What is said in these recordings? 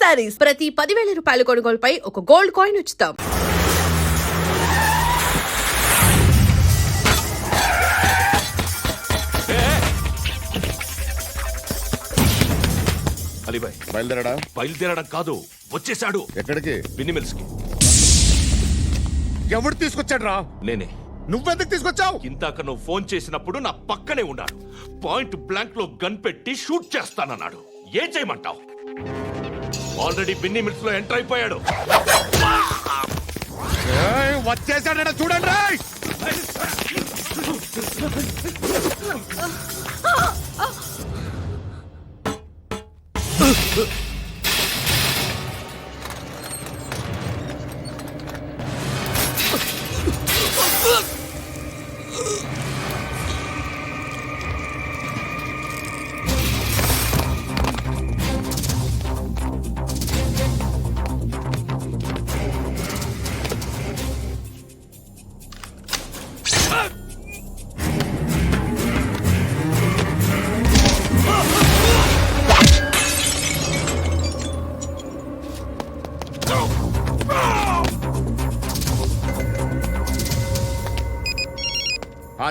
శారీస్ ప్రతి 10,000 రూపాయల కొనుగోలుపై ఒక గోల్డ్ కాయిన్ ఉచితం. అలీబాయ్ బయలుదేరడం కాదు, వచ్చేసాడు. ఎక్కడికి? బిన్ని మిల్స్ కి. ఎవడు తీసుకొచ్చాడు రా? నేనే. నువ్వెందుకు తీసుకొచ్చావు? ఇందాక నువ్వు ఫోన్ చేసినప్పుడు నా పక్కనే ఉన్నాడు. పాయింట్ బ్లాంక్ లో గన్ పెట్టి షూట్ చేస్తానన్నాడు. ఏం చేయమంటావు? ఆల్రెడీ బిన్ని మిల్స్ లో ఎంటర్ అయిపోయాడు. వచ్చేసాడ చూడండి రా.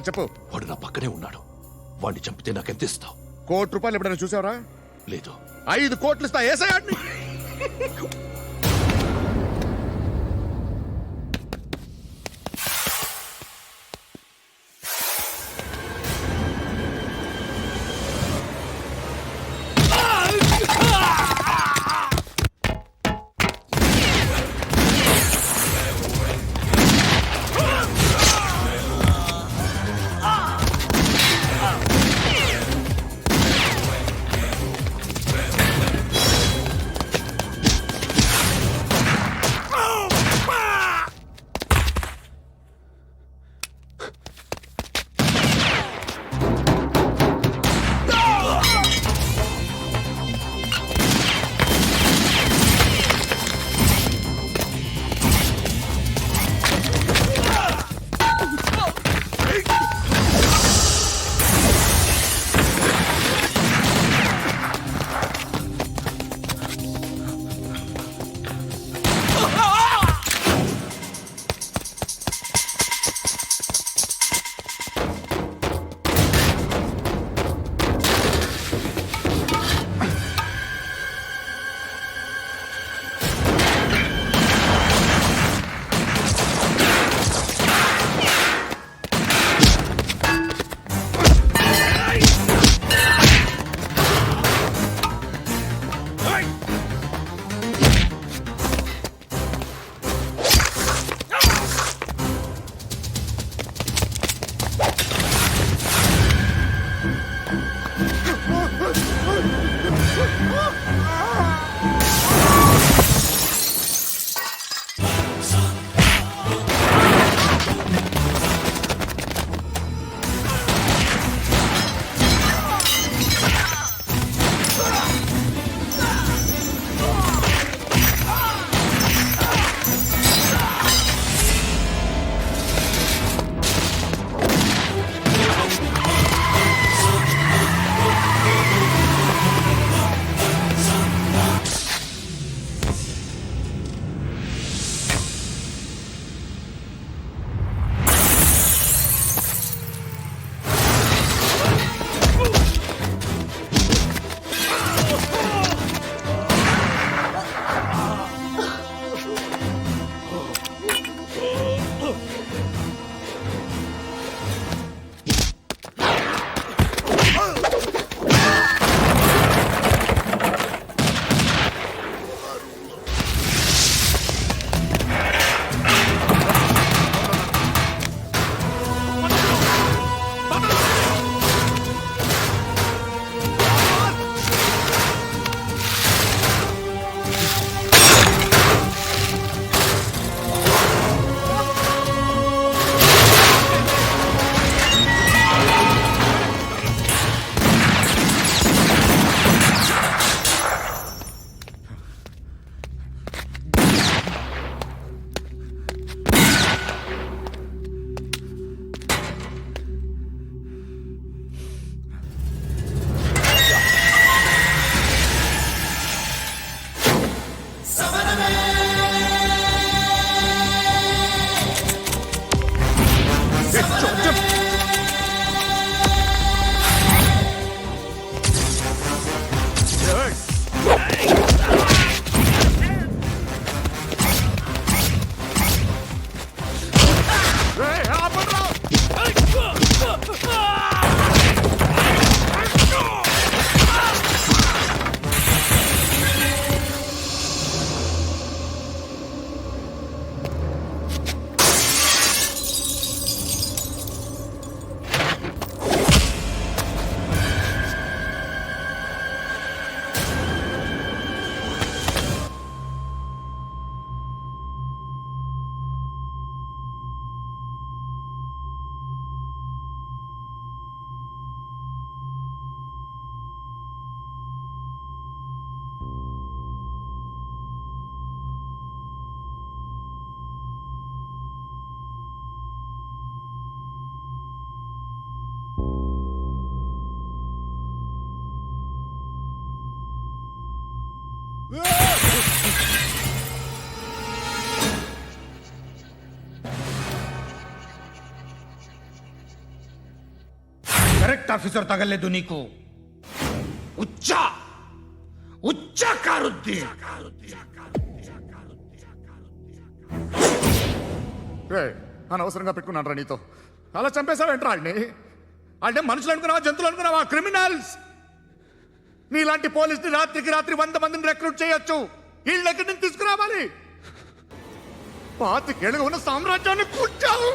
చెప్పు. వాడు నా పక్కనే ఉన్నాడు. వాడిని చంపితే నాకెంత ఇస్తావు? ₹1,00,00,000 ఎప్పుడైనా చూసావరా? లేదు. 5 కోట్లు ఇస్తా. ఏసయాడిని. కరెక్ట్ ఆఫీసర్ తగలేదు నీకు. ఉచ్చా ఉచ్చా కారుద్ది. అనవసరంగా పెట్టుకున్నాను రా నీతో. అలా చంపేశావేంట్రా ఆడిని? అంటే మనుషులు అనుకున్నావా, జంతువులు అనుకున్నావా? క్రిమినల్స్. నీలాంటి పోలీసుని రాత్రికి రాత్రి 100 మందిని రిక్రూట్ చేయొచ్చు. వీళ్ళ దగ్గర నుంచి తీసుకురావాలి. 25 ఏళ్ళుగా ఉన్న సామ్రాజ్యాన్ని కూర్చావు.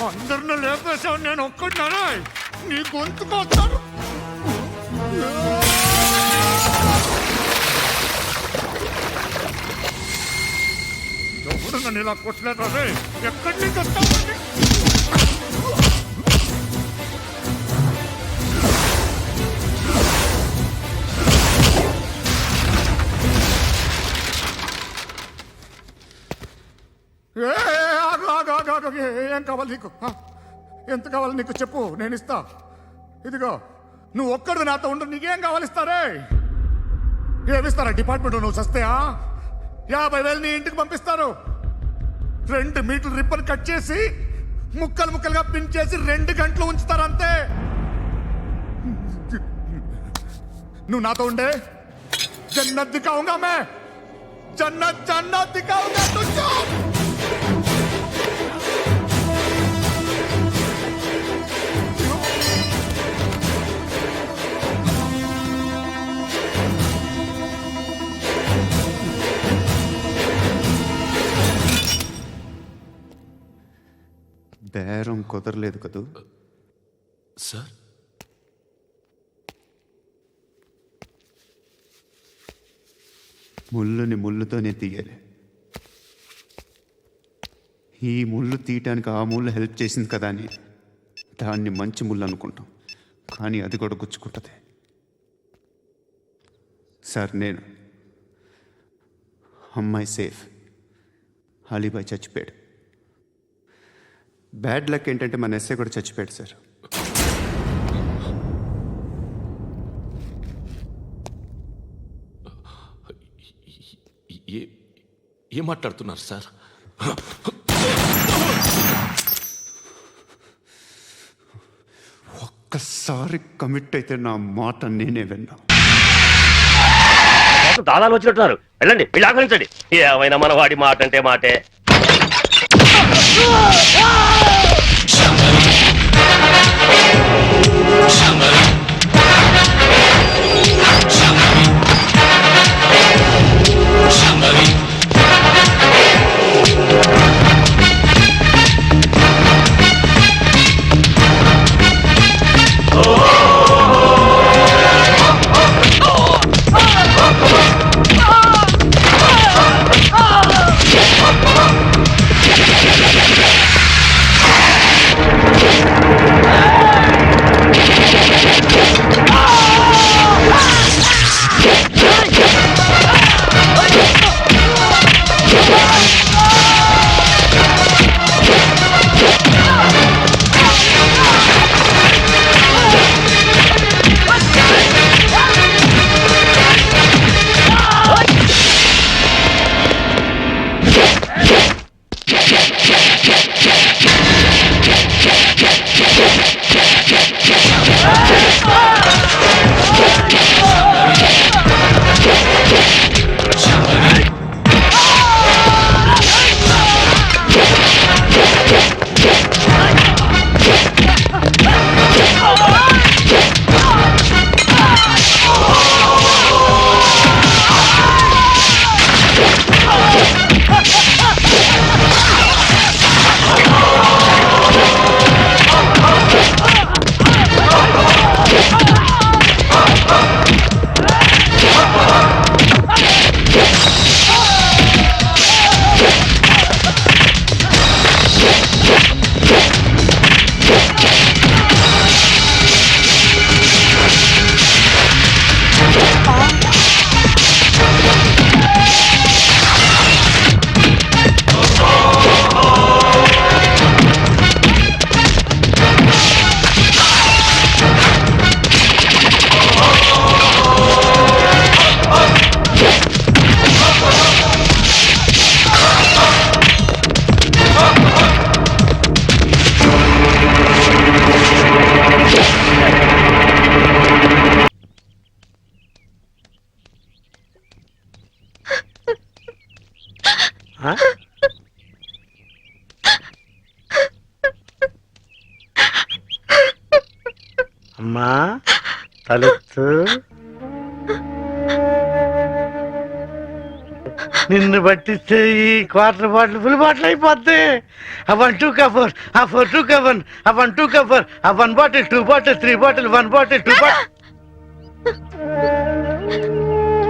అందరిని లేపేశావు, నేను ఒక్కడినారా? నీ గొంతుకొస్తాను. ఎవరు నన్ను ఇలా కొట్టలేదా? ఎక్కడి నుంచి వస్తామండి? ఏం కావాలి నీకు? ఎంత కావాలి నీకు చెప్పు, నేను ఇస్తా. ఇదిగో నువ్వు ఒక్కడిది నాతో ఉండు. నీకేం కావాలి ఇస్తారే? ఏమిస్తారా డిపార్ట్మెంట్? నువ్వు చస్తేయా 50,000 నీ ఇంటికి పంపిస్తారు. 2 మీటర్లు రిబ్బన్ కట్ చేసి ముక్కలు ముక్కలుగా పిన్ చేసి 2 గంటలు ఉంచుతారు అంతే. నువ్వు నాతో ఉండే జన్నత్ దిఖాऊंगा मैं, జన్నత్ జన్నత్ దిఖాऊंगा तुझको. బేరం కుదరలేదు కదూ సార్? ముళ్ళుని ముళ్ళుతోనే తీయాలి. ఈ ముళ్ళు తీయటానికి ఆ ముళ్ళు హెల్ప్ చేసింది కదా అని దాన్ని మంచి ముళ్ళు అనుకుంటాం, కానీ అది కూడా గుచ్చుకుంటుంది. సార్, నేను అమ్మాయి సేఫ్, అలీబాయ్ చచ్చిపోయాడు. బ్యాడ్ లక్ ఏంటంటే మన ఎస్ఐ కూడా చచ్చిపోయాడు సార్. ఏం మాట్లాడుతున్నారు సార్? ఒక్కసారి కమిట్ అయితే నా మాట నేనే విన్నా. దాదాలు వచ్చినట్టున్నారు. వెళ్ళండి, వీళ్ళు ఆహ్వానించండి. ఏమైనా మన వాడి మాట అంటే మాటే. అమ్మా తలెత్తు. నిన్ను పట్టిస్తే ఈ క్వార్టర్ బాటిల్ ఫుల్ బాటిల్ అయిపోద్ది. ఆ 1 2 కవర్, ఆ 4 2 కవర్, ఆ 1 2 కవర్, ఆ 1 bottle 2 bottle 3 bottle 1 bottle 2 bottle.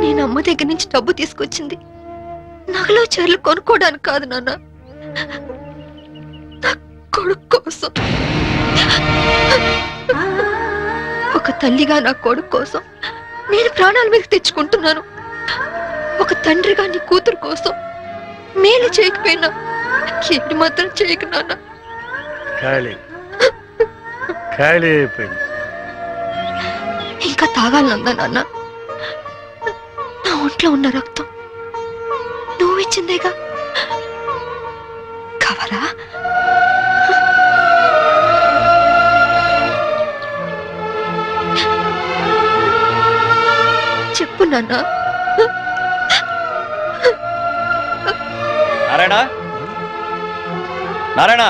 నేను అమ్మ దగ్గర నుంచి డబ్బు తీసుకొచ్చింది నగలు చీరలు కొనుక్కోవడానికి కాదు నాన్న, నా కొడుకు కోసం. ఒక తల్లిగా నా కొడుకు కోసం నేను ప్రాణాల మీద తెచ్చుకుంటున్నాను. ఒక తండ్రిగా నీ కూతురు కోసం మేలు చేయకపోయినా కీడు మాత్రం చేయకు నాన్న. ఖాళీ ఖాళీ అయిపోయింది. ఇంకా తాగాలనుందా నాన్న? నా ఒంట్లో ఉన్న రక్తం నువ్వు ఇచ్చిందేగా, కావాలా? చెప్పు నాన్న. నారాయణ, నారాయణ,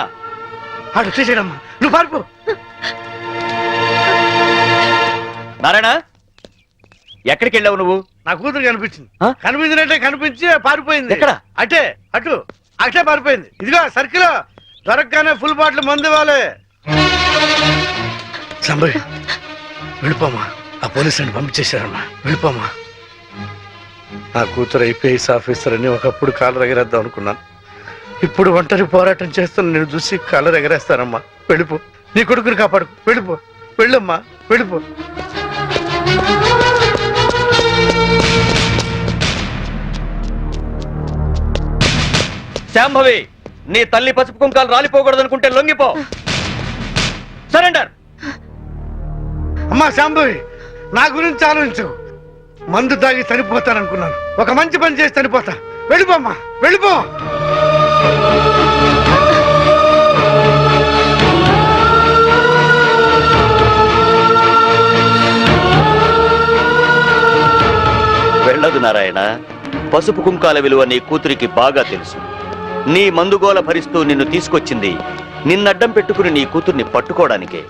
ఆడు వచ్చేసాడమ్మా, నువ్వు పారిపో. నారాయణ, ఎక్కడికి వెళ్ళావు నువ్వు? నా కూతురు కనిపించింది. ఆ? కనిపించినట్టే కనిపించి పారిపోయింది. ఎక్కడ? అటే అటు అటే పారిపోయింది. ఇదిగో సర్కిల్ దొరకగానే ఫుల్ బాటిల్ మందు ఇవ్వాలి. సంభవి వెళ్ళిపోమా, ఆ పోలీసులను పంపించేశారమ్మా, వెళ్ళిపోమా. నా కూతురు ఐపీఎస్ ఆఫీసర్ అని ఒకప్పుడు కాలర్ ఎగరేద్దాం అనుకున్నాను. ఇప్పుడు ఒంటరి పోరాటం చేస్తున్న నేను చూసి కాలర్ ఎగరేస్తానమ్మా. వెళ్ళిపో, నీ కొడుకుని కాపాడు. వెళ్ళిపో, వెళ్ళమ్మా, వెళ్ళిపో. శాంభవి, నీ తల్లి పసుపు కుంకాలు రాలిపోకూడదనుకుంటే లొంగిపో. సరెండర్. అమ్మా శాంభవి, నా గురించి ఆలోచించు. మందు తాగి చనిపోతాననుకున్నాను, ఒక మంచి పని చేసి చనిపోతా. వెళ్ళిపోమ్మా, వెళ్ళిపో. వెళ్ళదు నారాయణ. పసుపు కుంకాల విలువ నీ కూతురికి బాగా తెలుసు. నీ మందుగోల భరిస్తూ నిన్ను తీసుకొచ్చింది నిన్నడ్డం పెట్టుకుని నీ కూతుర్ని పట్టుకోవడానికే.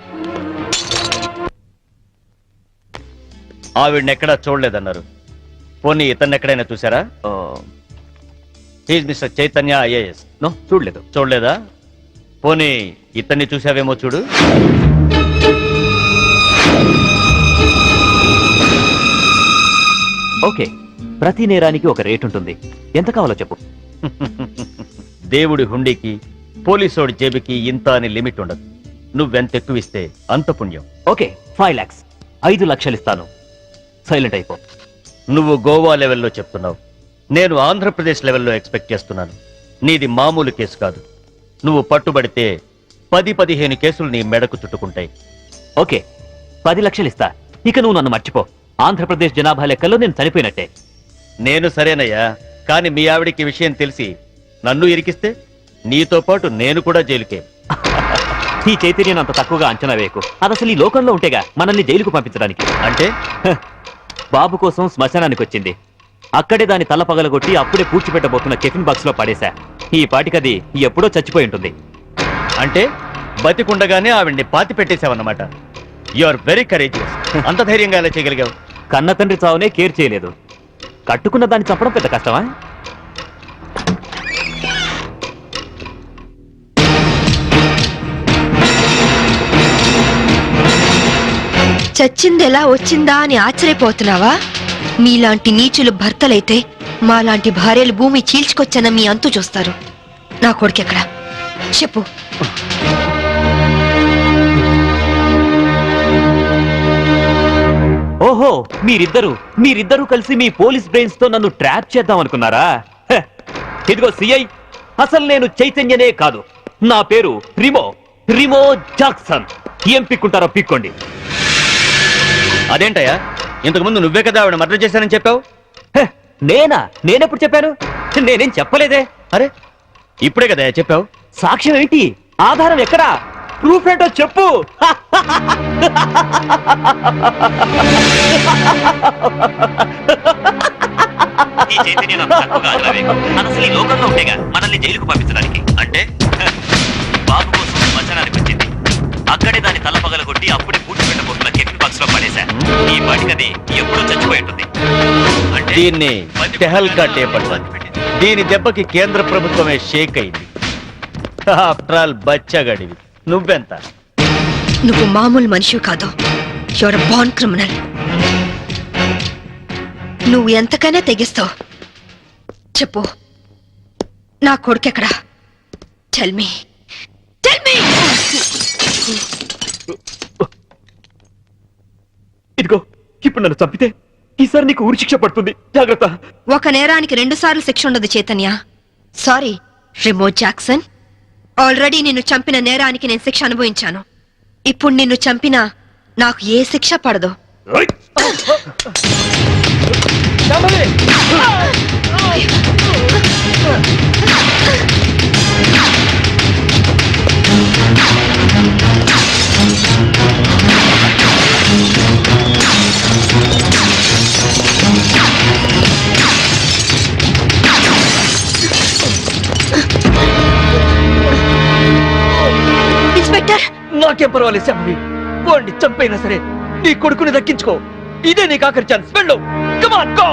ఆవిడనెక్కడా చూడలేదన్నారు. పోనీ ఇతన్నెక్కడైనా చూసారా? He's mister Chaitanya IAS. No, చూడలేదు. చూడలేదా? పోనీ ఇతన్ని చూసావేమో చూడు. ఓకే, ప్రతి నేరానికి ఒక రేట్ ఉంటుంది. ఎంత కావాలో చెప్పు. దేవుడి హుండీకి పోలీసోడి జేబుకి ఇంత అని లిమిట్ ఉండదు. నువ్వెంత ఎక్కువ ఇస్తే అంత పుణ్యం. ఓకే, 5 lakhs, 5 లక్షలు ఇస్తాను. సైలెంట్ అయిపో. నువ్వు గోవా లెవెల్లో చెప్తున్నావు, నేను ఆంధ్రప్రదేశ్ లెవెల్లో ఎక్స్పెక్ట్ చేస్తున్నాను. నీది మామూలు కేసు కాదు. నువ్వు పట్టుబడితే 10-15 కేసులు నీ మెడకు చుట్టుకుంటాయి. ఓకే, 10 లక్షలు ఇస్తా. ఇక నువ్వు నన్ను మర్చిపో. ఆంధ్రప్రదేశ్ జనాభా లెక్కల్లో నేను చనిపోయినట్టే. నేను సరేనయ్యా, కానీ మీ ఆవిడికి విషయం తెలిసి నన్ను ఇరికిస్తే నీతో పాటు నేను కూడా జైలుకే. ఈ చైతన్యం అంత తక్కువగా అంచనా వేయకు. అది అసలు ఈ లోకంలో ఉంటేగా మనల్ని జైలుకు పంపించడానికి. అంటే బాబు కోసం శ్మశానానికి వచ్చింది. అక్కడే దాని తల పగలగొట్టి అప్పుడే పూడ్చిపెట్టబోతున్న టిఫిన్ బాక్స్ లో పడేశా. ఈ పాటికది ఎప్పుడో చచ్చిపోయి ఉంటుంది. అంటే బతికుండగానే ఆవిడ్ని పాతి పెట్టేశావన్నమాట. You are very courageous. అంత ధైర్యంగా ఎలా చేయగలిగావు? కన్న తండ్రి చావునే కేర్ చేయలేదు. కట్టుకున్న దాన్ని చంపడం పెద్ద కష్టమా? చచ్చింది ఎలా వచ్చిందా అని ఆశ్చర్యపోతున్నావా? మీలాంటి నీచులు భర్తలైతే మాలాంటి భార్యలు భూమి చీల్చుకొచ్చన్న మీ అంతు చూస్తారు. నా కొడుకెక్కడ చెప్పు. ఓహో, మీరిద్దరూ కలిసి మీ పోలీస్ బ్రెయిన్స్ తో నన్ను ట్రాప్ చేద్దాం అనుకున్నారా? హ, ఇదిగో సిఐ, అసలు నేను చైతన్యనే కాదు. నా పేరు రిమో జాక్సన్. ఏం పిక్కుంటారో పిక్కోండి. అదేంటయ్యా, ఇంతకుముందు నువ్వే కదా ఆవిడ మర్డర్ చేశానని చెప్పావు. హ, నేనెప్పుడు చెప్పాను? నేనేం చెప్పలేదే. అరే, ఇప్పుడే కదా చెప్పావు. సాక్ష్యం ఏంటి? ఆధారం ఎక్కడా? ప్రూఫ్ ఏంటో చెప్పు. ఈ చైతన్య నన్ను తక్కువగా అంచనా వేయకు. తను అసలు ఈ లోకంలో ఉండేగా మనల్ని జైలుకు పంపించడానికి అంటే బాబు కోసం శ్మశానానికి వచ్చింది. అక్కడే దాని తల పగలగొట్టి అప్పుడే పూడ్చి పెట్టబోతున్న కెఫిన్ బాక్స్ లో పడేశా. ఈ పాటికది ఎప్పుడో చచ్చిపోయి ఉంటుంది. అంటే దీన్ని టెహల్కా టేప్ అంటారు. దీని దెబ్బకి కేంద్ర ప్రభుత్వమే షేక్ అయింది. ఆఫ్టర్ ఆల్ బచ్చగాడివి. నువ్వెంత? నువ్వు మామూలు మనిషి కాదు. Your born criminal. నువ్వు ఎంతకైనా తెగిస్తావు. చెప్పు, నా కొడుకెక్కడా? Tell me. ఇదిగో ఇప్పుడు నన్ను చంపితే ఈసారి నీకు ఉరి శిక్ష పడుతుంది. జాగ్రత్త. ఒక నేరానికి 2 సార్లు శిక్ష ఉండదు Chaitanya. Sorry Rimo Jackson. Already నిన్ను చంపిన నేరానికి నేను శిక్ష అనుభవించాను. ఇప్పుడు నిన్ను చంపినా నాకు ఏ శిక్ష పడదు. ఇన్స్పెక్టర్, నాకేం పర్వాలేదు శాంభవి. వాడిని చంపైనా సరే నీ కొడుకుని దక్కించుకో. ఇదే నీకు ఆఖరి ఛాన్స్. వెళ్ళు. Come on, go.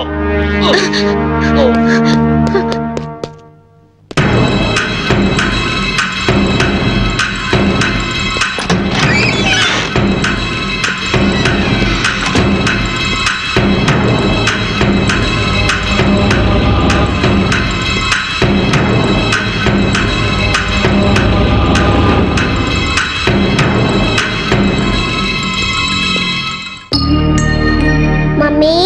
మమ్మీ,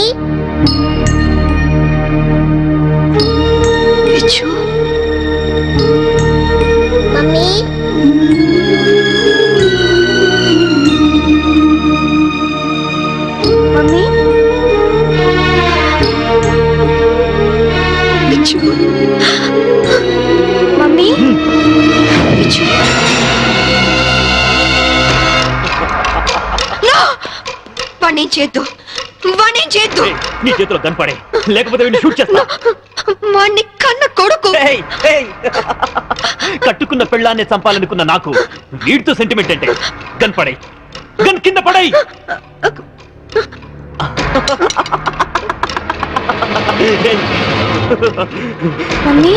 విచ్చు, మమ్మీ, మమ్మీ, విచ్చు, మమ్మీ, విచ్చు. వాణ్ణేం చేద్దు. ఏయ్, నీ చేతిలో కనపడే, లేకపోతే వీడిని షూట్ చేస్తా. వాణ్ణి కన్న కొడుకు. ఏయ్, ఏయ్. కట్టుకున్న పెళ్ళాన్ని చంపాలనుకున్న నాకు వీడితో సెంటిమెంట్ అంటే కనపడే. గన్ కింద పడై. మమ్మీ,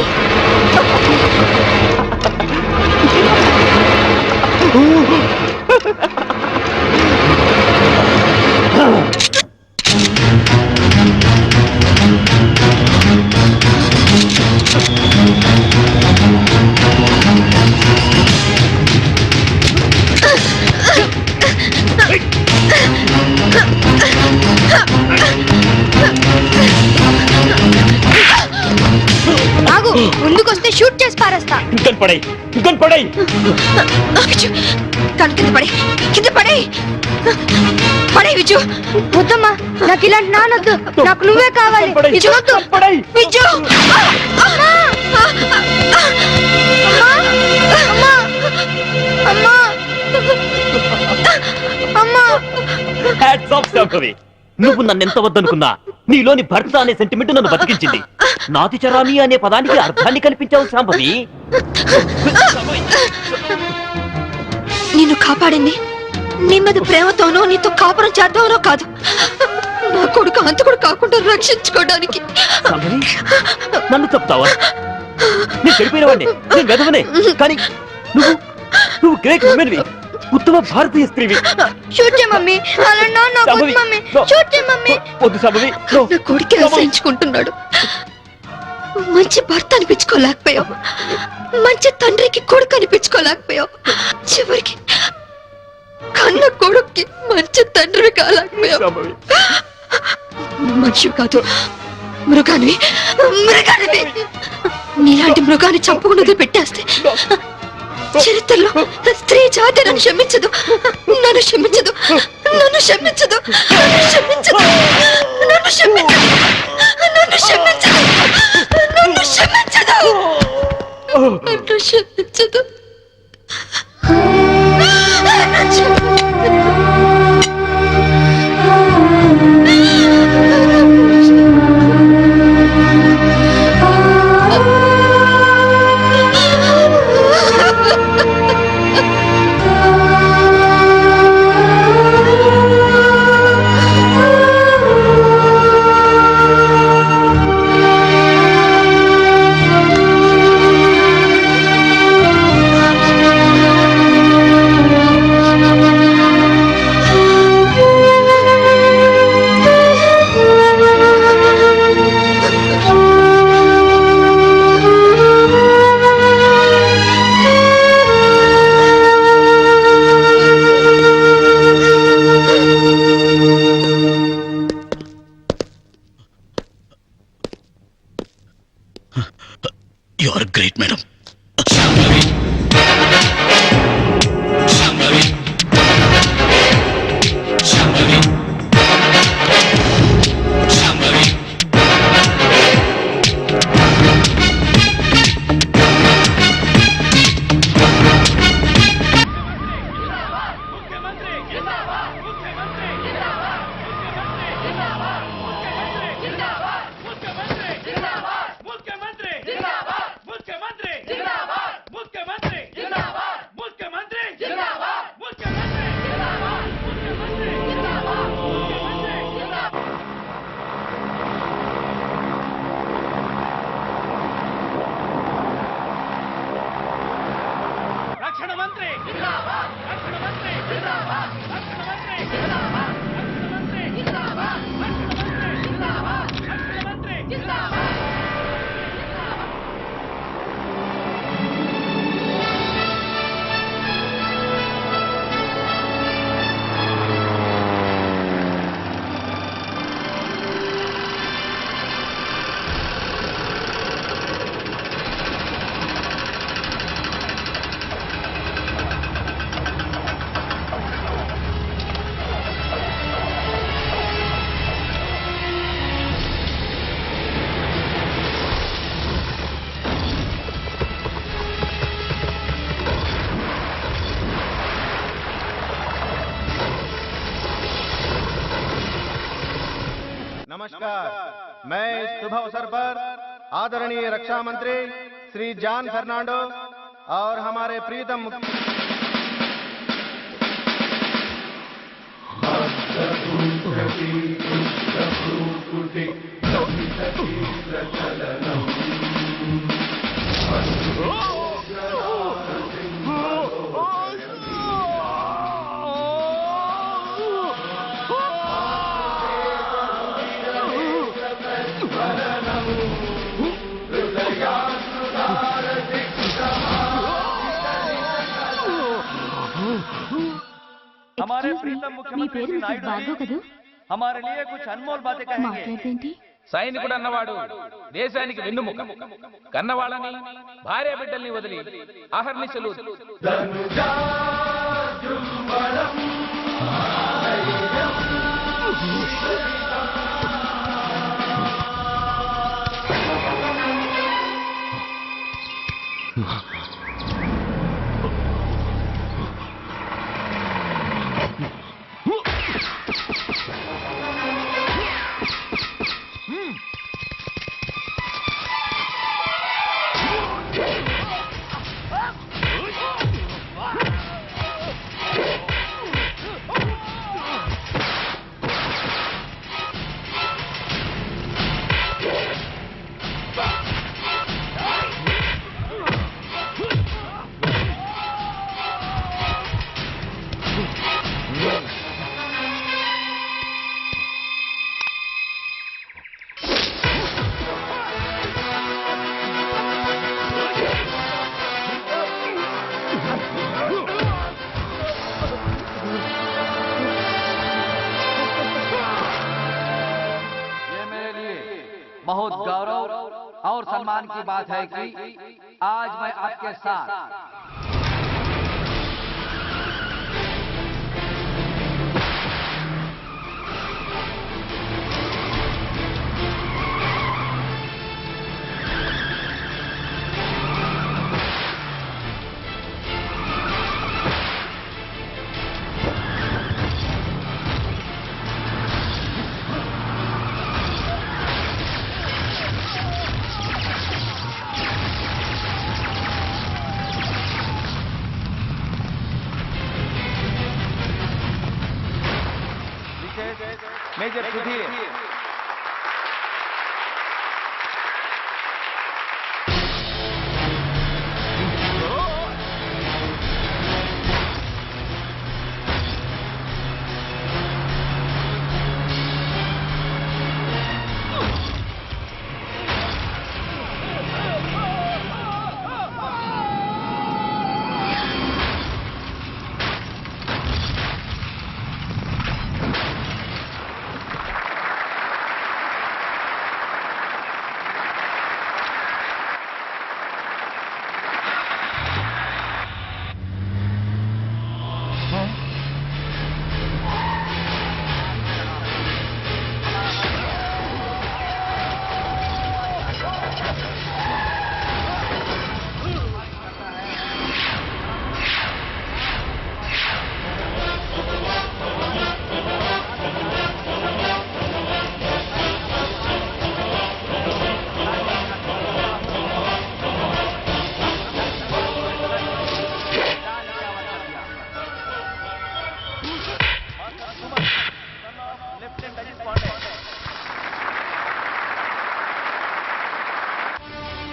ఆగు. ముందుకొస్తే షూట్ చేసి పారేస్తా. కనపడై, కనపడై. విచ్చు, కన్ను కింద పడే, కింద పడే, పడే విచ్చు. వద్దమ్మా, నాకు ఇలాంటి నానొద్దు. నాకు నువ్వే కావాలి. కనపడై, విచ్చు, వద్దు. కనపడై. విచ్చు. అమ్మా, అమ్మా, అమ్మా. Hats off, Shambhavi. నువ్వు నన్ను ఎంత వద్దనుకున్నా నీలోని భర్త అనే సెంటిమెంట్ నన్ను బతికించింది. నాతి చరామి అనే పదానికి అర్థాన్ని కల్పించావు శాంభవి. నిన్ను కాపాడింది నీ మీద ప్రేమతోనో నీతో కాపురం చేద్దామనో కాదు. నా కొడుకు అంతకుడు కాకుండా రక్షించుకోవడానికి. శాంభవి, నన్ను చెప్తావా? నేను చెడిపోయిన వాడిని, నేను వెదవనే. కానీ నువ్వు నువ్వు గ్రేట్ ఉమెన్వి, ఉత్తమ భారతీయ స్త్రీవి. షూట్ చేయ మమ్మీ. అలా నాకు శాంభవి, మమ్మీ. no. షూట్ చేయ మమ్మీ. వద్దు శాంభవి, no. నా కొడుకే ఆశ్రయించుకుంటున్నాడు. మంచి భర్త అనిపించుకోలేకపోయావు, మంచి తండ్రికి కొడుకు అనిపించుకోలేకపోయావు, చివరికి కన్న కొడుక్కి మంచి తండ్రివి కాలేకపోయావు. శాంభవి, మనిషి కాదు, మృగానివి, మృగానివి. నీలాంటి మృగాన్ని చంపకుండా పెట్టేస్తే చరిత్రలో స్త్రీ జాతి నన్ను క్షమించదు, నన్ను క్షమించదు, నన్ను క్షమించదు, నన్ను క్షమించదు, నన్ను క్షమించదు, నన్ను క్షమించదు, నన్ను క్షమించదు, నన్ను క్షమించదు. You are great madam. नमस्कार, मैं इस शुभ अवसर पर आदरणीय रक्षा मंत्री श्री जॉन फर्नांडो और हमारे प्रीतम हमारे प्रीतम मुख्यमंत्री श्री नायडू जी हमारे लिए कुछ अनमोल बातें कहेंगे. సైనికుడు అన్నవాడు దేశానికి వెన్నుముక. కన్నవాళ్ళని భార్య బిడ్డల్ని వదిలి అహర్నిశలు बहुत गौरव और सम्मान की बात है कि आज मैं आपके साथ मेजर सुधीर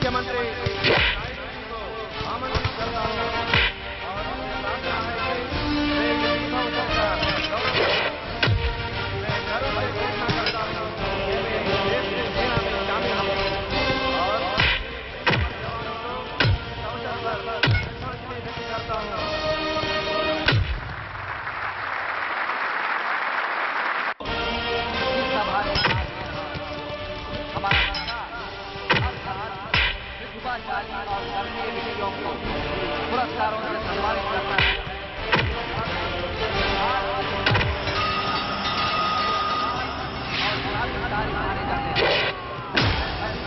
मुख्यमंत्री को आमंत्रित करता हूं और उनसे प्रार्थना है कि वे ये विभव सरकार मैं गर्व से घोषणा करता हूं कि वे देश की सेना में शामिल हों और जवानों को इस अवसर पर श्रद्धांजलि व्यक्त करता हूं। और कर्मीय व्यक्तियों को पुरस्कारों से सम्मानित करना है।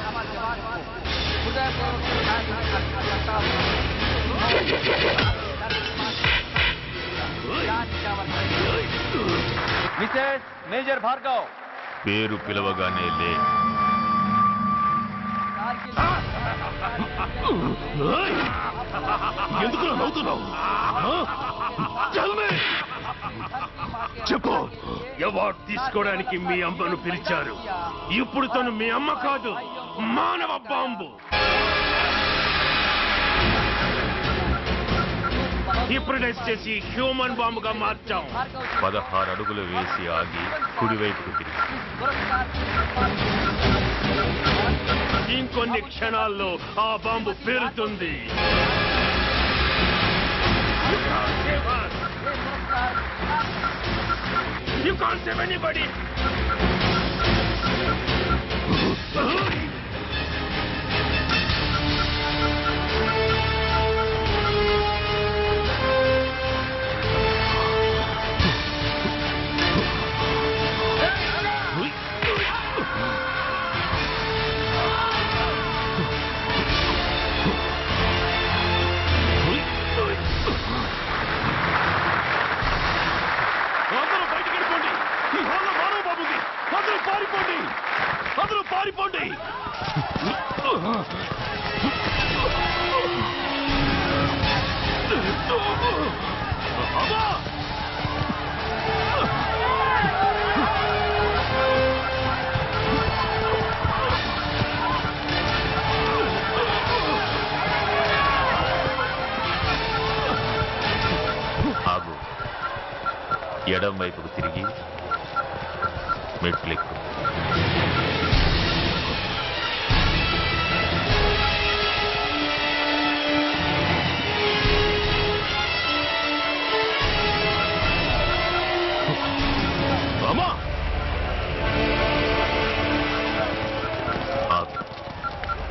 हमारे जवान को हृदयपूर्वक श्रद्धांजलि अर्पित करता हूं। मिसेस मेजर भार्गव పేరు పిలవగానే లే. ఎందుకు నవ్వుతున్నావు? చెప్పు, అవార్డు తీసుకోవడానికి మీ అమ్మను పిలిచారు. ఇప్పుడు తను మీ అమ్మ కాదు, మానవ బాంబు. హిప్నటైజ్ చేసి హ్యూమన్ బాంబుగా మార్చాం. 16 అడుగులు వేసి ఆగి కుడివైపుకు తిరిగి ఇంకొన్ని క్షణాల్లో ఆ bomb పేలుతుంది. You can't save anybody. అందరూ పారిపోండి. ఆగు. ఎడం వైపుకు తిరిగి మెట్లెక్కు.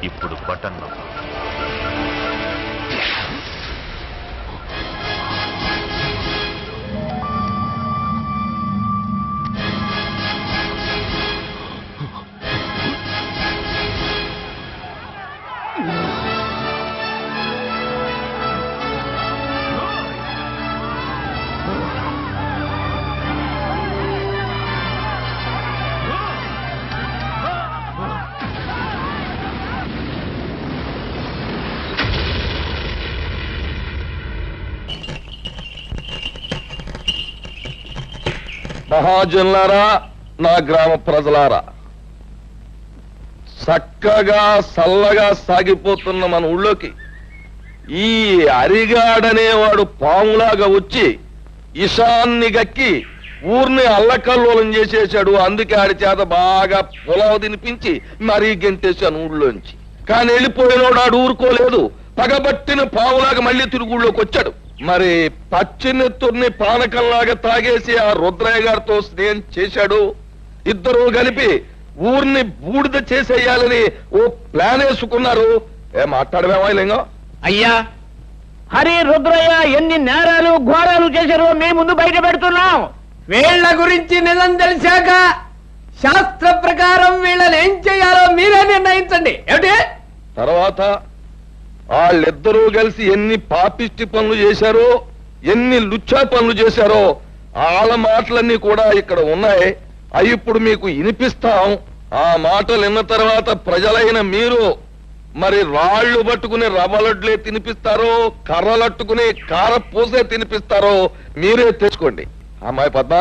ఇప్పుడు బటన్ మహాజనులారా, నా గ్రామ ప్రజలారా, చక్కగా సల్లగా సాగిపోతున్న మన ఊళ్ళోకి ఈ అరిగాడనేవాడు పాములాగా వచ్చి ఇషాన్ని గక్కి ఊర్ని అల్లకల్లోలం చేసేశాడు. అందుకే ఆడి చేత బాగా పొలావు తినిపించి మరీ గెంటేశాను ఊళ్ళోంచి. కానీ వెళ్ళిపోయినోడు ఆడు ఊరుకోలేదు. పగబట్టిన పాములాగా మళ్ళీ తిరుగు ఊళ్ళోకి వచ్చాడు. మరి పచ్చినెత్తుర్ని పానకంలాగా తాగేసి ఆ రుద్రయ్య గారితో స్నేహం చేశాడు. ఇద్దరు కలిపి ఊరిని బూడిద చేసేయాలని ఓ ప్లాన్ వేసుకున్నారు. మాట్లాడమేమో లింగం? అయ్యా, హరి రుద్రయ్య ఎన్ని నేరాలు ఘోరాలు చేశారో మేము ముందు బయట పెడుతున్నాం. వీళ్ళ గురించి నిజం తెలిసాక శాస్త్ర ప్రకారం వీళ్ళని ఏం చేయాలో మీరే నిర్ణయించండి. ఏమిటి? తర్వాత వాళ్ళిద్దరూ కలిసి ఎన్ని పాపిష్టి పనులు చేశారో, ఎన్ని లుచ్చా పనులు చేశారో వాళ్ళ మాటలన్నీ కూడా ఇక్కడ ఉన్నాయి. అవి ఇప్పుడు మీకు వినిపిస్తాం. ఆ మాటలు విన్న తర్వాత ప్రజలైన మీరు మరి రాళ్లు పట్టుకుని రవ్వలడ్లే తినిపిస్తారో, కర్రలట్టుకుని కారపూసే తినిపిస్తారో మీరే తెచ్చుకోండి. అమ్మాయి పద్మ,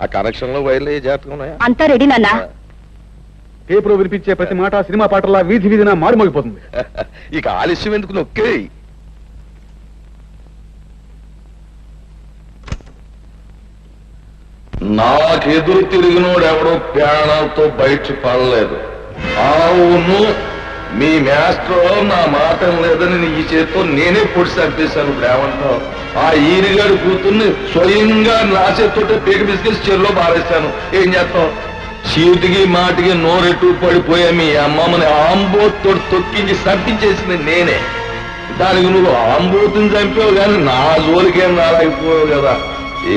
ఆ కనెక్షన్ లో వైర్లు జాగ్రత్తగా ఉన్నాయా? అంతా రెడీ నాన్న. టేపులో వినిపించే ప్రతి మాట సినిమా పాటలా వీధి వీధిన మారుమోగిపోతుంది. ఇక ఆలస్యం ఎందుకు నొక్కే. నాకెదురు తిరిగినోడు ఎవడో ప్రాణాలతో బయట పడలేదు. అవును, మీ మాస్టర్ నా మాట లేదని ఈ చేతితో నేనే పొడి చంపేశాను. ఇప్పుడు ఏమంటావు? ఆ ఈరిగాడు కూతుర్ని స్వయంగా నా చేతితో పీక బిస్కెట్స్ చెరులో బారేశాను. ఏం చేస్తావు? చీటికి మాటికి నోరెట్టు పడిపోయా మీ అమ్మమ్మని ఆంబోతో తొక్కించి చంపించేసింది నేనే. దానికి నువ్వు ఆంబోతుని చంపావు కానీ నా జోలికేం రాలేకపోయావు కదా.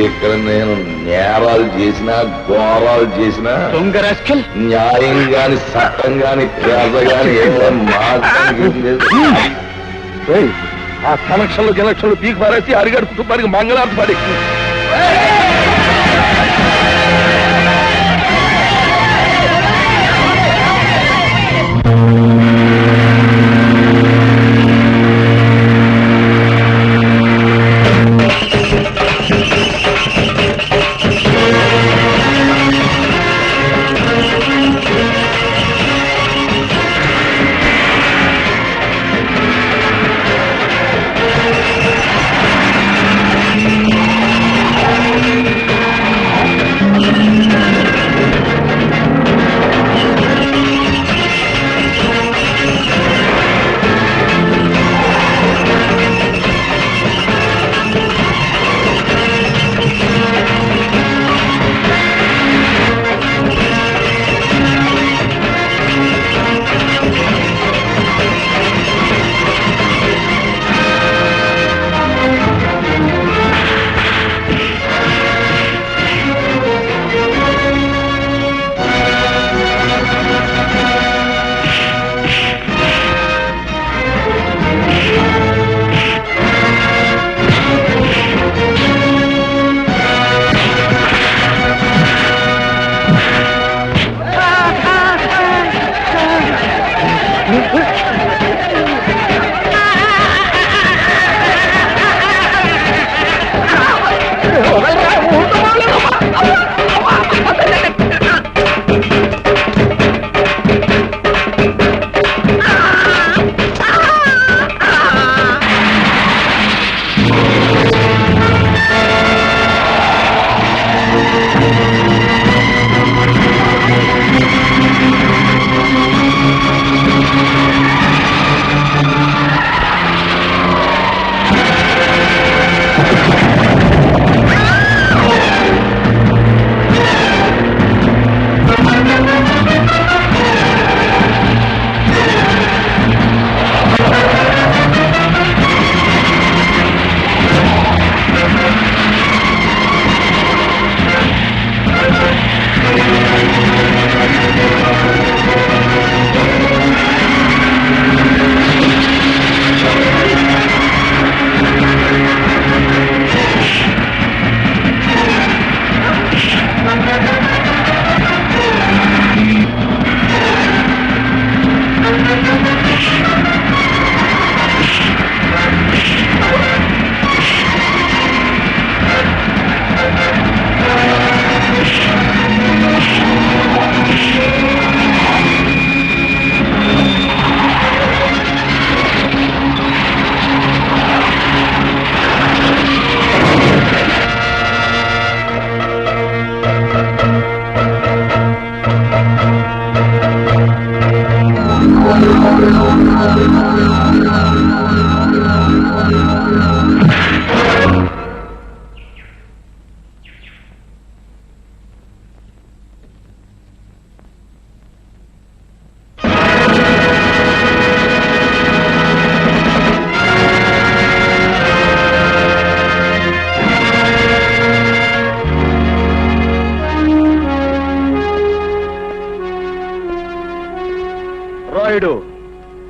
ఇక్కడ నేను నేరాలు చేసినా ఘోరాలు చేసినా న్యాయం గాని చట్టం గాని పేద గాని ఆ కనెక్షన్లు పీక్ పారేసి అరిగడు కుటుంబానికి మంగళార్తి పడి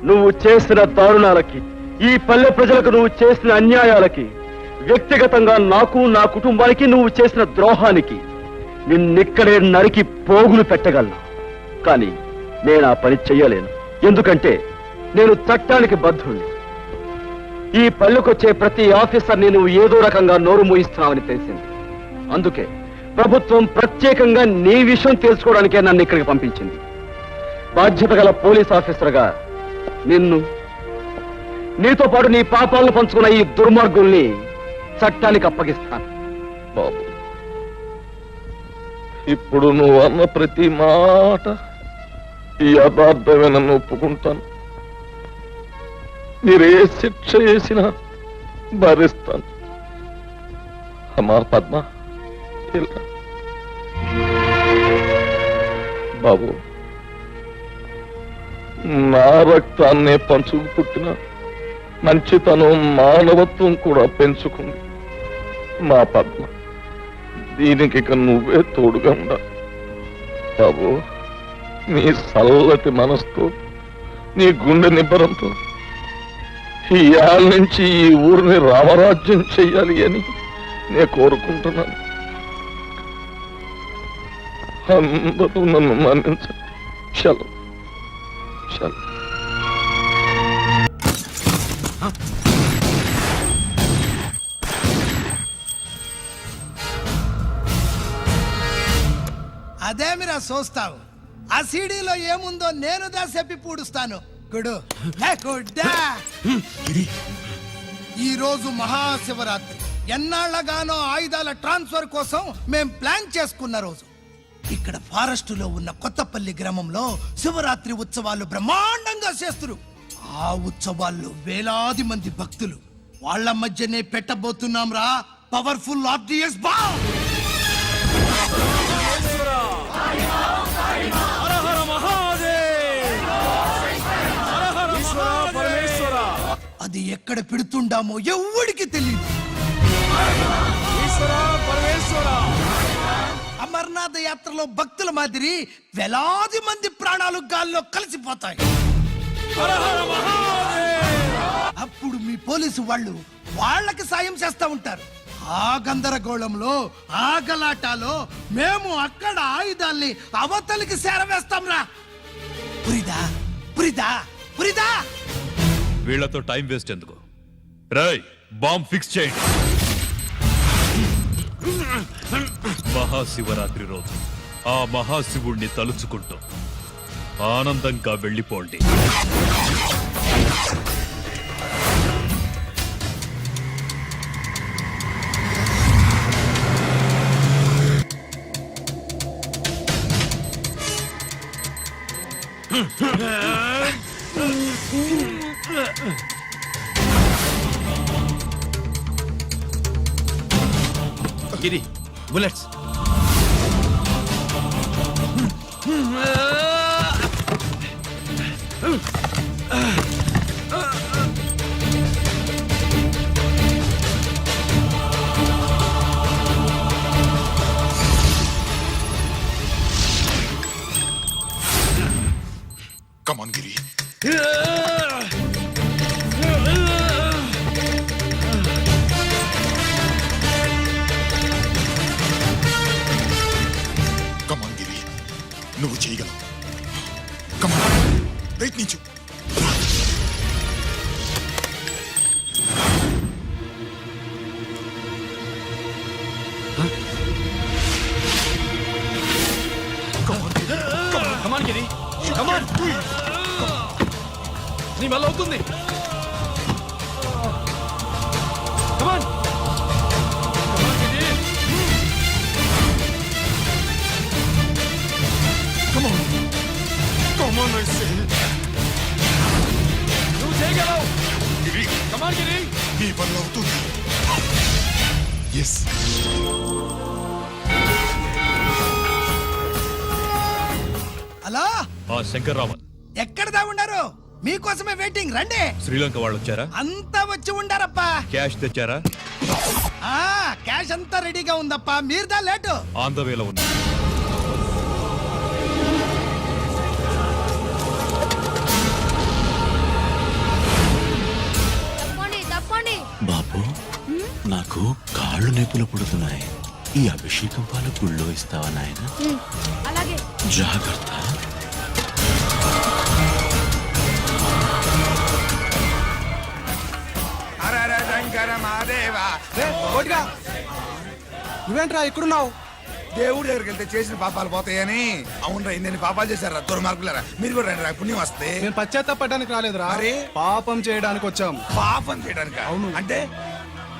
నువ్వు చేసిన దారుణాలకి, ఈ పల్లె ప్రజలకు నువ్వు చేసిన అన్యాయాలకి, వ్యక్తిగతంగా నాకు నా కుటుంబానికి నువ్వు చేసిన ద్రోహానికి నిన్నిక్కడే నరికి పోగులు పెట్టగలను. కానీ నేను ఆ పని చెయ్యలేను. ఎందుకంటే నేను చట్టానికి బద్ధుణ్ణి. ఈ పల్లెకొచ్చే ప్రతి ఆఫీసర్ని నువ్వు ఏదో రకంగా నోరు మూయిస్తున్నావని తెలిసింది. అందుకే ప్రభుత్వం ప్రత్యేకంగా నీ విషయం తెలుసుకోవడానికే నన్ను ఇక్కడికి పంపించింది. బాధ్యత గల పోలీస్ ఆఫీసర్గా నిన్ను, నీతో పాటు నీ పాపాలను పంచుకున్న ఈ దుర్మార్గుల్ని చట్టానికి అప్పగిస్తాను. బాబు, ఇప్పుడు నువ్వు అన్న ప్రతి మాట యథార్థమేనని ఒప్పుకుంటాను. మీరే శిక్ష చేసినా భరిస్తాను. అమ్మా పద్మ, ఇలా. బాబు, నా రక్తాన్నే పంచుకు పుట్టిన మంచితనం, మానవత్వం కూడా పెంచుకుంది మా పద్మ. దీనికి ఇక నువ్వే తోడుగా ఉండాలి. బాబు, నీ చల్లటి మనసుతో, నీ గుండె నిబ్బరంతో ఈ ఏళ్ళ నుంచి ఈ ఊరిని రామరాజ్యం చెయ్యాలి అని నేను కోరుకుంటున్నాను. అందరూ నన్ను మన్నించండి. సెలవు. సెలవు. అదేమిరా చూస్తావు? ఆ సీడీలో ఏముందో నేను దా చెప్పి పూడుస్తాను. గుడు గుడ్డా. ఈ రోజు మహాశివరాత్రి. ఎన్నాళ్లగానో ఆయుధాల ట్రాన్స్ఫర్ కోసం మేం ప్లాన్ చేసుకున్న రోజు. ఇక్కడ ఫారెస్ట్ లో ఉన్న కొత్తపల్లి గ్రామంలో శివరాత్రి ఉత్సవాలు బ్రహ్మాండంగా చేస్తున్నారు. ఆ ఉత్సవాల్లో వేలాది మంది భక్తులు. వాళ్ళ మధ్యనే పెట్టబోతున్నాం రా పవర్ఫుల్ ఆర్డిఎస్ బాంబ్. అది ఎక్కడ పెడుతుండామో ఎవ్వడికి తెలియదు. అమర్నాథ్ యాత్రలో భక్తుల మాదిరి వేలాది మంది ప్రాణాలు గాల్లో కలిసిపోతాయి. అప్పుడు మీ పోలీసు వాళ్ళు వాళ్ళకి సాయం చేస్తా ఉంటారు. ఆ గందరగోళంలో, ఆ గలాటాలో మేము అక్కడ ఆయుధాల్ని అవతలికి చేరవేస్తాం రా. పురిదా పురిదా పురిదా. వీళ్లతో టైం వేస్ట్ ఎందుకు? రై, బాంబ్ ఫిక్స్ చేయండి. మహాశివరాత్రి రోజు ఆ మహాశివుణ్ణి తలుచుకుంటూ ఆనందంగా వెళ్ళిపోండి. గిరి, bullets. Come on, Giri. Come on, Giri. నువ్వు చేయగలవు. Come on. ప్రయత్నించు. Come on, Giri. Come on. నీ వల్ల అవుతుంది. Come on. Come on, Giri. Come on. Come on, I say. నువ్వు చేయగలవు. Giri. Come on, Giri. నీ వల్ల అవుతుంది. Yes. హలో, ఆ శంకర్రామన్ ఎక్కడ దాగుండారు? మీకోసమే వెయిటింగ్. రండి. శ్రీలంక వాళ్ళు వచ్చారా? అంతా వచ్చి ఉండారప్పా. క్యాష్ తెచ్చారా? క్యాష్ అంతా రెడీగా ఉందప్పా. మీరుదా లేటు. ఆన్ ద వేలో ఉంది. బాబు, నాకు కాళ్ళు నొప్పులు పుడుతున్నాయి. ఈ అభిషేకం పాలు గుళ్ళో ఇస్తావా నాయన? అలాగే. జాగ్రత్త. నువ్వేంట్రా ఇక్కడున్నావు? దేవుడి దగ్గరికి వెళ్తే చేసిన పాపాలు పోతాయని. అవునరా, ఇన్ని పాపాలు చేశారా దుర్మార్గులారా. మీరు కూడా రండి రా, పుణ్యం వస్తే. నేను పశ్చాత్తాపడడానికి రాలేదురా, మరి పాపం చేయడానికి వచ్చాం. పాపం చేయడానికి? అవును. అంటే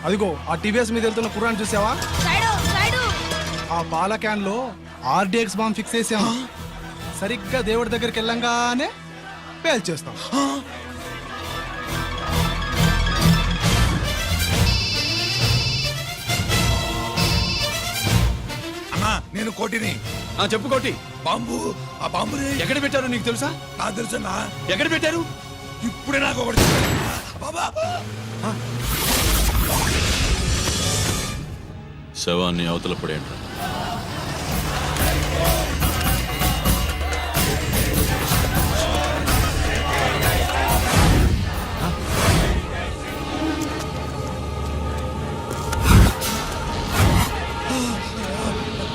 అదిగో ఆ టీవీఎస్ మీద వెళ్తున్న కుర్రాన్ని చూసావా? ఆ పాల క్యాన్ లో ఆర్డిఎక్స్ బాంబ్ ఫిక్స్ చేసాం. సరిగ్గా దేవుడి దగ్గరికి వెళ్ళంగానే పేల్చేస్తాం. అన్నా, నేను కోటిని. చెప్పు కోటి. బాంబు, ఆ బాంబుని ఎక్కడ పెట్టారు నీకు తెలుసా? నాకు తెలుసన్నా. ఎక్కడ పెట్టారు? ఇప్పుడే నాకు ఒకటి చెప్పారు. బాబా, శవాన్ని అవతల పడేయండి.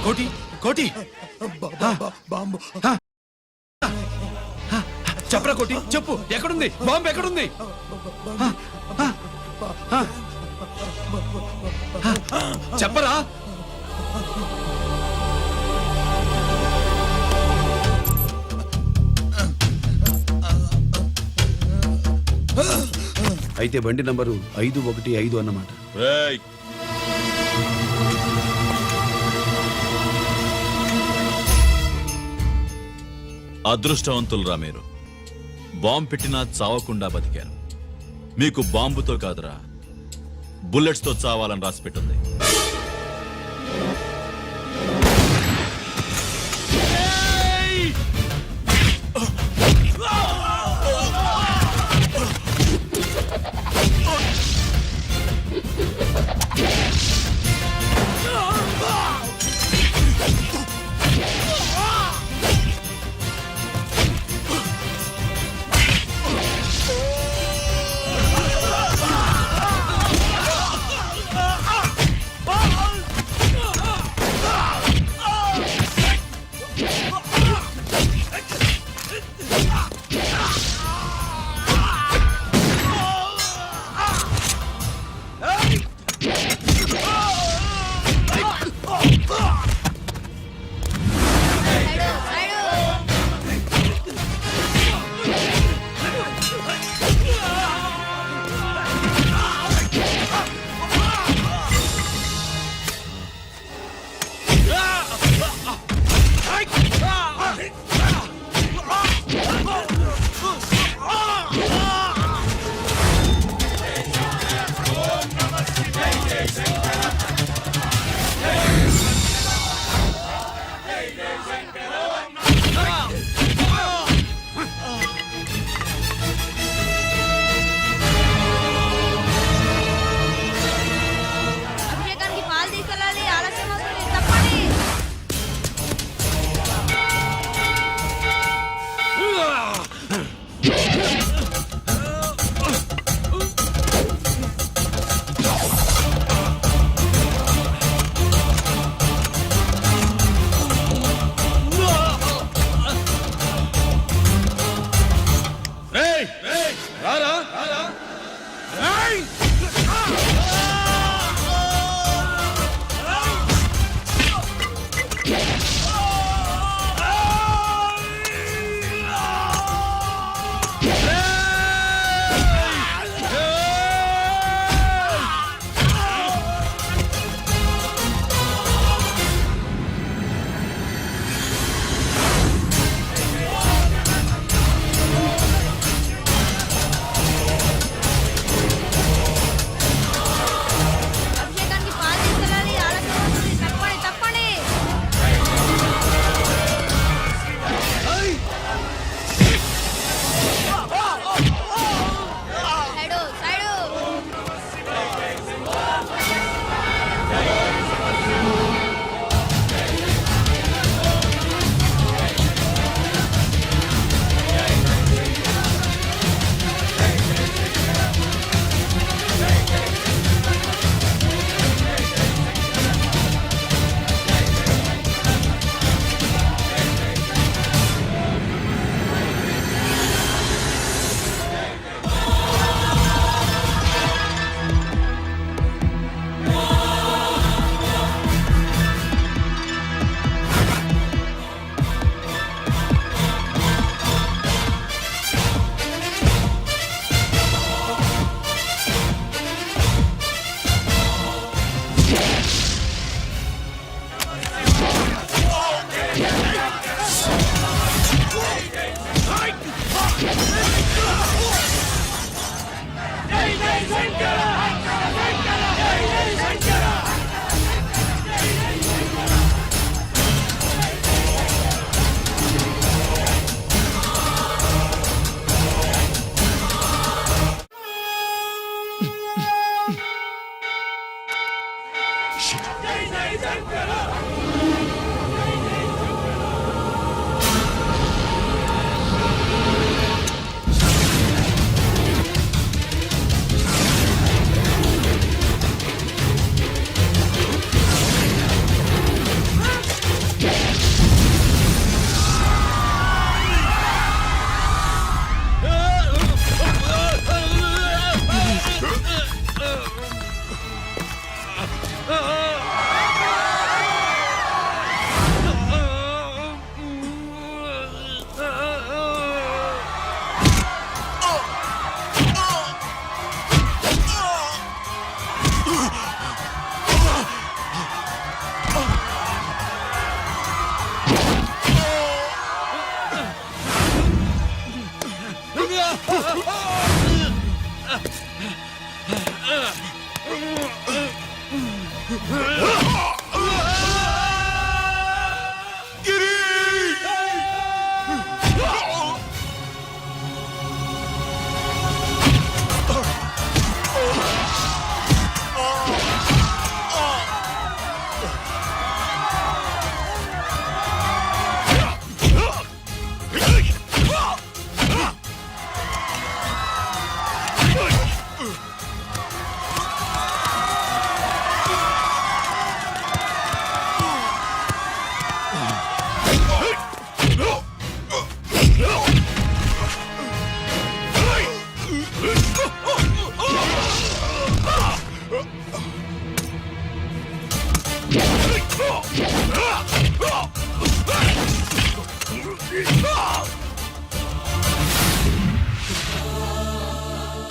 కోటి కోటి బాంబు చెప్పరా కోటి, చెప్పు. ఎక్కడుంది బాంబు? ఎక్కడుంది? చెప్పరా. అయితే బండి నంబరు 515 అన్నమాట. రేయ్, అదృష్టవంతులరా మీరు. బాంబు పెట్టినా చావకుండా బతికారు. మీకు బాంబుతో కాదురా, బుల్లెట్స్ తో చావాలని రాసి పెట్టింది.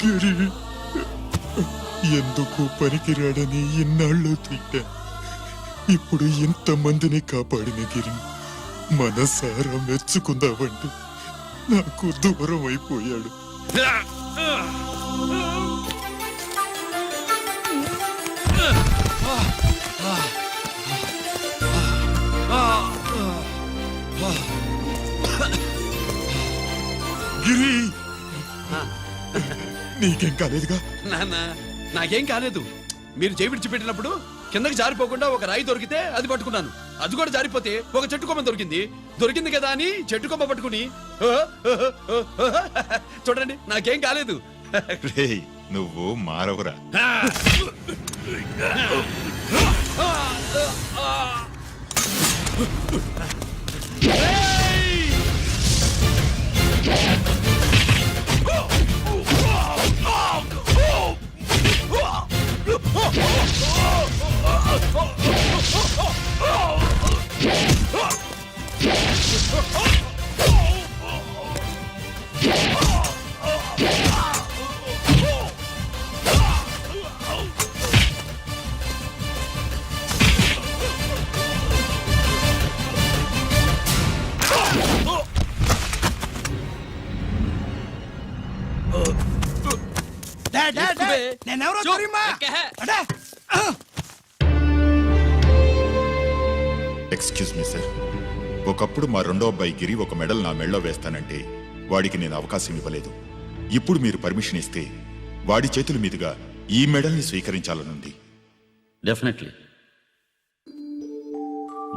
గిరి, ఎందుకు పనికిరాడని ఇన్నాళ్ళు తిట్టా. ఇప్పుడు ఇంతమందిని కాపాడిన గిరి మనసారా మెచ్చుకుందామంటే నాకు దూరం అయిపోయాడు. గిరి, నీకేం కాలేదుగా? నాన్న నాకేం కాలేదు. మీరు చేయి విడిచిపెట్టినప్పుడు కిందకి జారిపోకుండా ఒక రాయి దొరికితే అది పట్టుకున్నాను. అది కూడా జారిపోతే ఒక చెట్టు కొమ్మ దొరికింది కదా అని చెట్టు కొమ్మ పట్టుకుని చూడండి నాకేం కాలేదు. నువ్వు మారవురా. నేనెవరో తెలియమా? ఎక్స్క్యూజ్ మీ సార్, ఒకప్పుడు మా రెండో అబ్బాయి గిరి ఒక మెడల్ నా మెడలో వేస్తానంటే వాడికి నేను అవకాశం ఇవ్వలేదు. ఇప్పుడు మీరు పర్మిషన్ ఇస్తే వాడి చేతుల మీదుగా ఈ మెడల్ని స్వీకరించాలనుంది. డెఫినెట్లీ.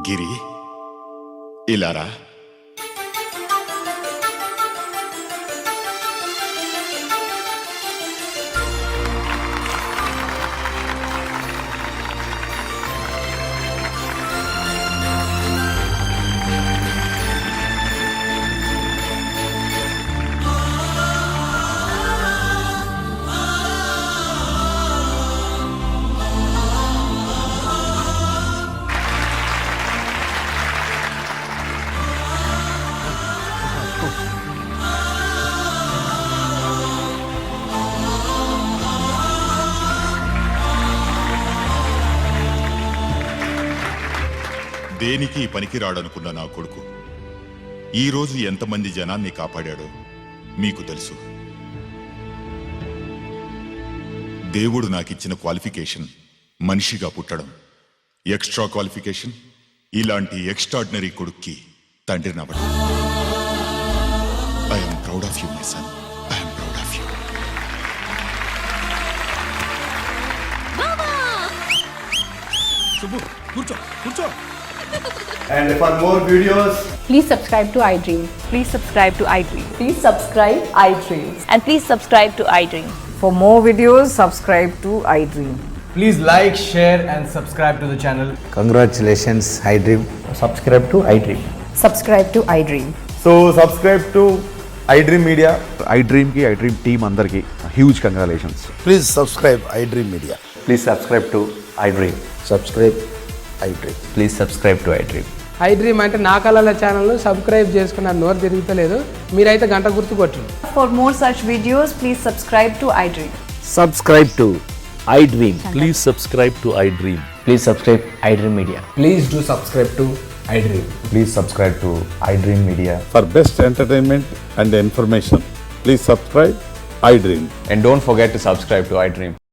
గిరి, ఇలారా. దేనికి పనికిరాడనుకున్న నా కొడుకు ఈరోజు ఎంతమంది జనాన్ని కాపాడాడో మీకు తెలుసు. దేవుడు నాకిచ్చిన క్వాలిఫికేషన్ మనిషిగా పుట్టడం, ఎక్స్ట్రా క్వాలిఫికేషన్ ఇలాంటి ఎక్స్ట్రాడినరీ కొడుక్కి తండ్రినవ్వడం. I'm proud of you my son, I'm proud of you. Subbu కూర్చో కూర్చో. And for more videos, Please subscribe to iDream. Please subscribe to iDream. Please subscribe iDream. And please subscribe to iDream. For more videos, subscribe to iDream. please like, share and subscribe to the channel. Congratulations, iDream. Subscribe to iDream. Subscribe to iDream. So subscribe to iDream Media. iDream ki iDream team andarki huge congratulations. Please subscribe iDream Media. Please subscribe to iDream. Subscribe iDream. Please subscribe to iDream. iDream అంటే నా కళల channel subscribe చేసుకున్న నోరు తిరుగుతలేదు. మీరైతే గంట గుర్తు కొట్టండి. For more such videos, please subscribe to iDream. Subscribe to iDream. Please subscribe to iDream. Please subscribe iDream Media. Please do subscribe to iDream. Please subscribe to iDream Media. For best entertainment and information, Please subscribe iDream. And don't forget to subscribe to iDream.